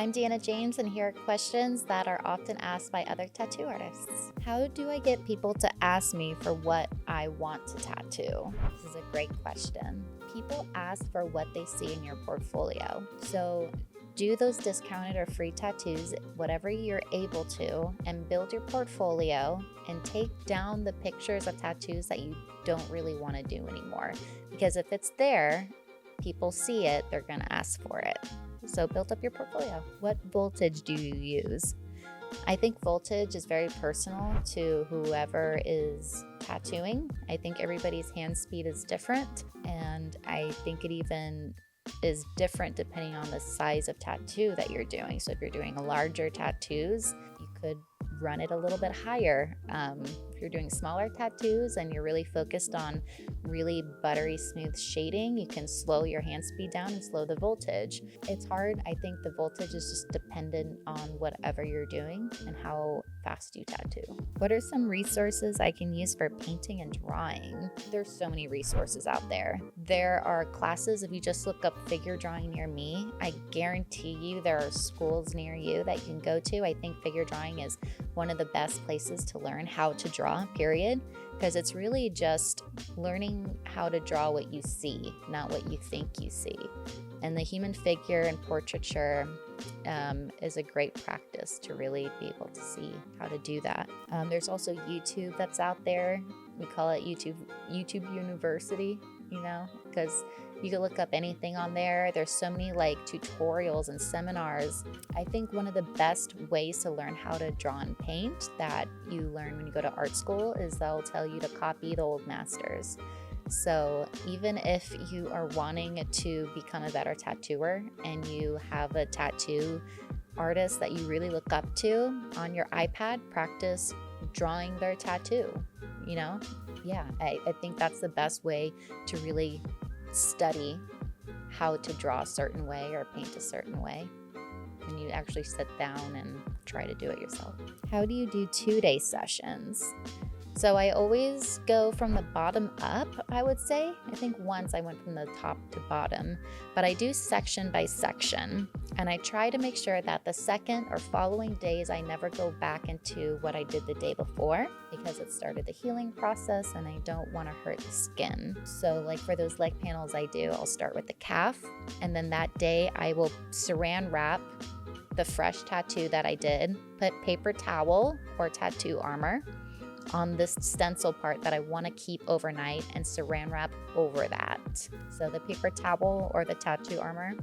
I'm Deanna James, and here are questions that are often asked by other tattoo artists. How do I get people to ask me for what I want to tattoo? This is a great question. People ask for what they see in your portfolio. So do those discounted or free tattoos, whatever you're able to, and build your portfolio and take down the pictures of tattoos that you don't really want to do anymore. Because if it's there, people see it, they're going to ask for it. So build up your portfolio. What voltage do you use? I think voltage is very personal to whoever is tattooing. I think everybody's hand speed is different, and I think it even is different depending on the size of tattoo that you're doing. So if you're doing larger tattoos, you could run it a little bit higher. If you're doing smaller tattoos and you're really focused on really buttery smooth shading, you can slow your hand speed down and slow the voltage. It's hard. I think the voltage is just dependent on whatever you're doing and how fast you tattoo. What are some resources I can use for painting and drawing? There's so many resources out there. There are classes. If you just look up figure drawing near me, I guarantee you there are schools near you that you can go to. I think figure drawing is one of the best places to learn how to draw, period, because it's really just learning how to draw what you see, not what you think you see. And the human figure and portraiture is a great practice to really be able to see how to do that. There's also YouTube that's out there. We call it YouTube University, because you can look up anything on there. There's so many tutorials and seminars. I think one of the best ways to learn how to draw and paint that you learn when you go to art school is they'll tell you to copy the old masters. So even if you are wanting to become a better tattooer and you have a tattoo artist that you really look up to, on your iPad, practice drawing their tattoo, I think that's the best way to really study how to draw a certain way or paint a certain way when you actually sit down and try to do it yourself. How do you do 2-day sessions? So I always go from the bottom up, I would say. I think once I went from the top to bottom, but I do section by section. And I try to make sure that the second or following days, I never go back into what I did the day before because it started the healing process and I don't want to hurt the skin. So for those leg panels I'll start with the calf. And then that day I will saran wrap the fresh tattoo that I did, put paper towel or tattoo armor on this stencil part that I want to keep overnight and saran wrap over that. So the paper towel or the tattoo armor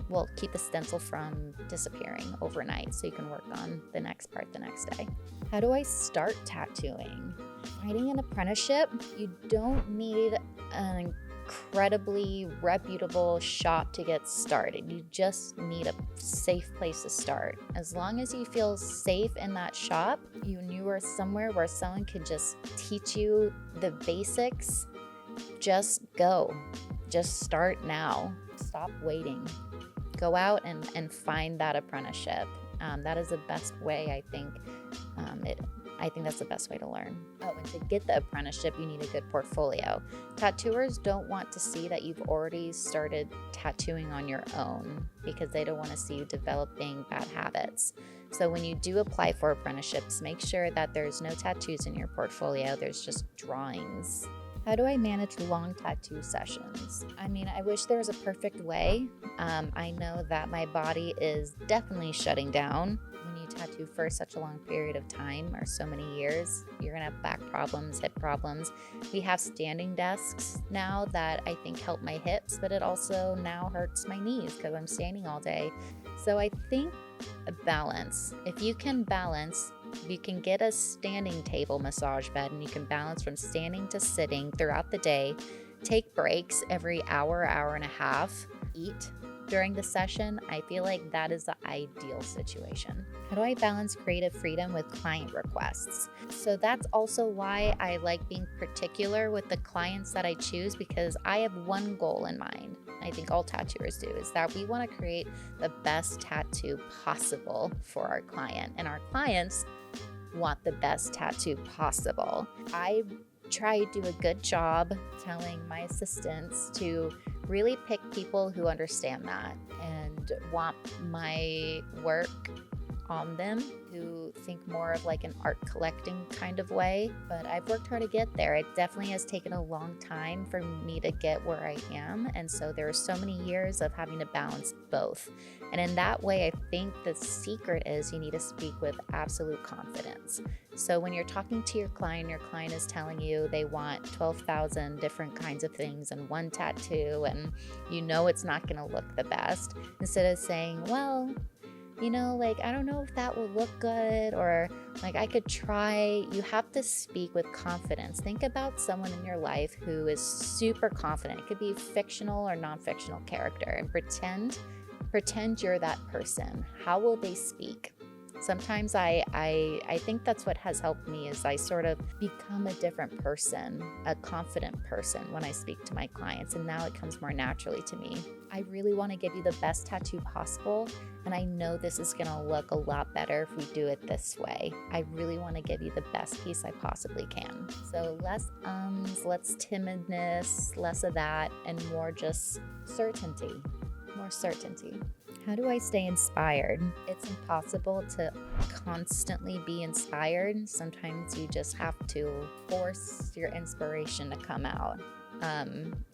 will keep the stencil from disappearing overnight so you can work on the next part the next day. How do I start tattooing? Finding an apprenticeship, you don't need an incredibly reputable shop to get started. You just need a safe place to start. As long as you feel safe in that shop, you are somewhere where someone can just teach you the basics, just go. Just start now. Stop waiting. Go out and find that apprenticeship. That is the best way, I think. I think that's the best way to learn. Oh, and to get the apprenticeship, you need a good portfolio. Tattooers don't want to see that you've already started tattooing on your own because they don't want to see you developing bad habits. So when you do apply for apprenticeships, make sure that there's no tattoos in your portfolio. There's just drawings. How do I manage long tattoo sessions? I wish there was a perfect way. I know that my body is definitely shutting down. When you tattoo for such a long period of time or so many years, you're gonna have back problems, hip problems. We have standing desks now that I think help my hips, but it also now hurts my knees because I'm standing all day. So I think a balance. If you can balance, you can get a standing table massage bed and you can balance from standing to sitting throughout the day. Take breaks every hour and a half. Eat during the session. I feel like that is the ideal situation. How do I balance creative freedom with client requests? So that's also why I like being particular with the clients that I choose, because I have one goal in mind. I think all tattooers do, is that we want to create the best tattoo possible for our client, and our clients want the best tattoo possible. I try to do a good job telling my assistants to really pick people who understand that and and want my work on them, who think more of like an art collecting kind of way. But I've worked hard to get there. It definitely has taken a long time for me to get where I am. And so there are so many years of having to balance both. And in that way, I think the secret is you need to speak with absolute confidence. So when you're talking to your client is telling you they want 12,000 different kinds of things and one tattoo, and you know it's not going to look the best, instead of saying, well, like, I don't know if that will look good, or like, I could try. You have to speak with confidence. Think about someone in your life who is super confident. It could be a fictional or non-fictional character, and pretend you're that person. How will they speak? Sometimes I think that's what has helped me, is I sort of become a different person, a confident person when I speak to my clients, and now it comes more naturally to me. I really want to give you the best tattoo possible, and I know this is going to look a lot better if we do it this way. I really want to give you the best piece I possibly can. So less less timidness, less of that, and more just certainty. More certainty. How do I stay inspired? It's impossible to constantly be inspired. Sometimes you just have to force your inspiration to come out.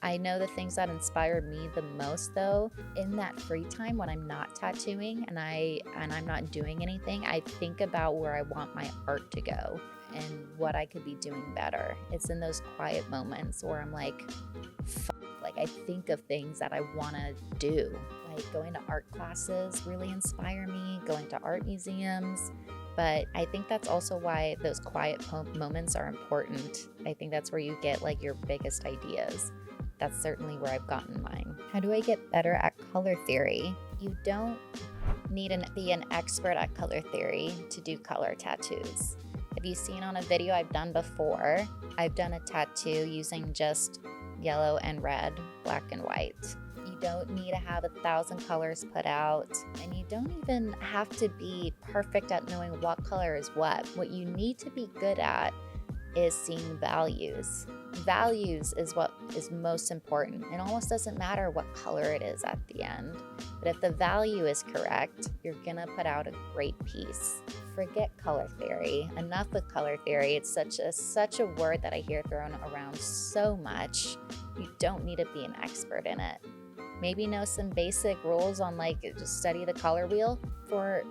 I know the things that inspire me the most, though, in that free time when I'm not tattooing and I'm not doing anything, I think about where I want my art to go and what I could be doing better. It's in those quiet moments where I'm like, like I think of things that I want to do. Like going to art classes really inspire me, going to art museums. But I think that's also why those quiet moments are important. I think that's where you get like your biggest ideas. That's certainly where I've gotten mine. How do I get better at color theory? You don't need to be an expert at color theory to do color tattoos. Have you seen on a video I've done before? I've done a tattoo using just yellow and red, black and white. You don't need to have 1,000 colors put out, and you don't even have to be perfect at knowing what color is what. What you need to be good at is seeing values. Values is what is most important. It almost doesn't matter what color it is at the end, but if the value is correct, you're gonna put out a great piece. Forget color theory. Enough with color theory. It's such a word that I hear thrown around so much. You don't need to be an expert in it. Maybe know some basic rules on, like, just study the color wheel for,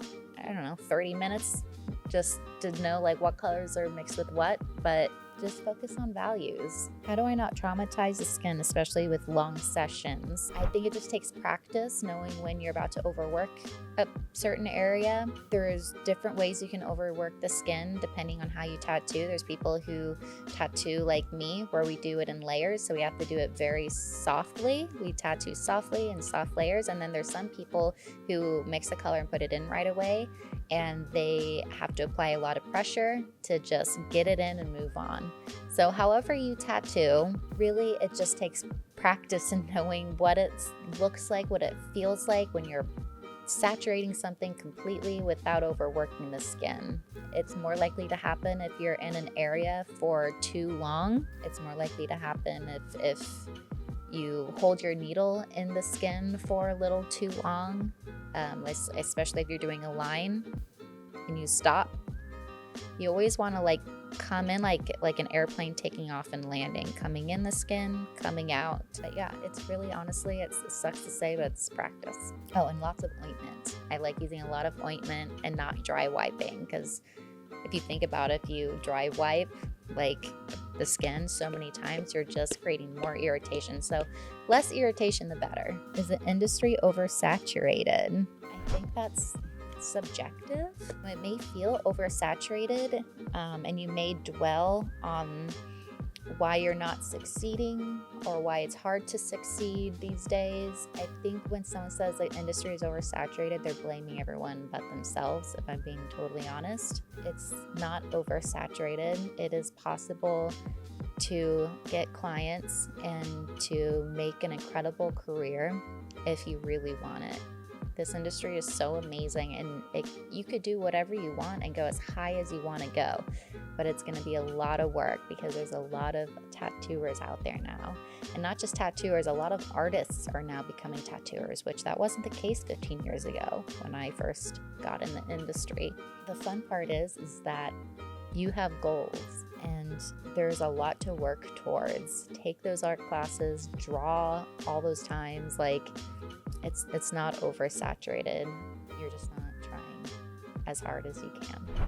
30 minutes, just to know like what colors are mixed with what, but just focus on values. How do I not traumatize the skin, especially with long sessions? I think it just takes practice, knowing when you're about to overwork a certain area. There's different ways you can overwork the skin depending on how you tattoo. There's people who tattoo like me, where we do it in layers, so we have to do it very softly. We tattoo softly in soft layers, and then there's some people who mix the color and put it in right away, and they have to apply a lot of pressure to just get it in and move on. So however you tattoo, really it just takes practice in knowing what it looks like, what it feels like when you're saturating something completely without overworking the skin. It's more likely to happen if you're in an area for too long. It's more likely to happen if you hold your needle in the skin for a little too long, especially if you're doing a line and you stop. You always want to like come in like an airplane taking off and landing, coming in the skin, coming out. But yeah, it's really, honestly, it sucks to say, but it's practice. Oh, and lots of ointment. I like using a lot of ointment and not dry wiping, because if you think about it, if you dry wipe like the skin so many times, you're just creating more irritation. So less irritation, the better. Is the industry oversaturated? I think that's subjective. It may feel oversaturated, and you may dwell on why you're not succeeding or why it's hard to succeed these days. I think when someone says the industry is oversaturated, they're blaming everyone but themselves, if I'm being totally honest. It's not oversaturated. It is possible to get clients and to make an incredible career if you really want it. This industry is so amazing, and you could do whatever you want and go as high as you want to go, but it's going to be a lot of work because there's a lot of tattooers out there now. And not just tattooers, a lot of artists are now becoming tattooers, which that wasn't the case 15 years ago when I first got in the industry. The fun part is that you have goals and there's a lot to work towards. Take those art classes, draw all those times. Like, it's not oversaturated. You're just not trying as hard as you can.